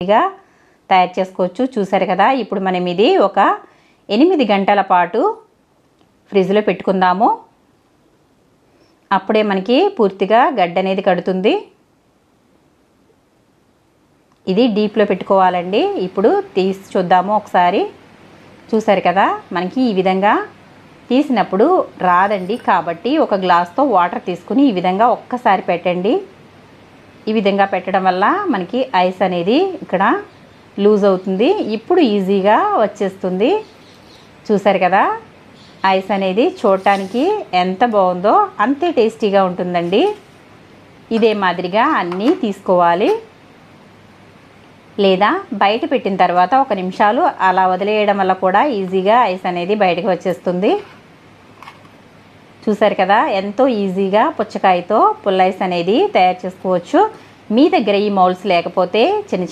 ఇగా తయారు చేసుకోవచ్చు. చూసారు కదా. ఇప్పుడు మనం ఇది ఒక 8 గంటల పాటు ఫ్రిడ్జ్లో పెట్టుకుందాము. అప్పుడే మనకి పూర్తిగా గడ్డ అనేది కడుతుంది. ఇది డీప్లో పెట్టుకోవాలండి. ఇప్పుడు తీసి చూద్దాము ఒకసారి. చూసారు కదా, మనకి ఈ విధంగా తీసినప్పుడు రాదండి. కాబట్టి ఒక గ్లాస్తో వాటర్ తీసుకుని ఈ విధంగా ఒక్కసారి పెట్టండి. ఈ విధంగా పెట్టడం వల్ల మనకి ఐస్ అనేది ఇక్కడ లూజ్ అవుతుంది. ఇప్పుడు ఈజీగా వచ్చేస్తుంది. చూసారు కదా, ఐస్ అనేది చూడటానికి ఎంత బాగుందో అంతే టేస్టీగా ఉంటుందండి. ఇదే మాదిరిగా అన్నీ తీసుకోవాలి. లేదా బయట పెట్టిన తర్వాత 1 నిమిషాలు అలా వదిలేయడం వల్ల కూడా ఈజీగా ఐస్ అనేది బయటకు వచ్చేస్తుంది. చూసారు కదా, ఎంతో ఈజీగా పుచ్చకాయతో పుల్ల ఐస్ అనేది తయారు చేసుకోవచ్చు. మీ దగ్గర ఈ మౌల్స్ లేకపోతే చిన్న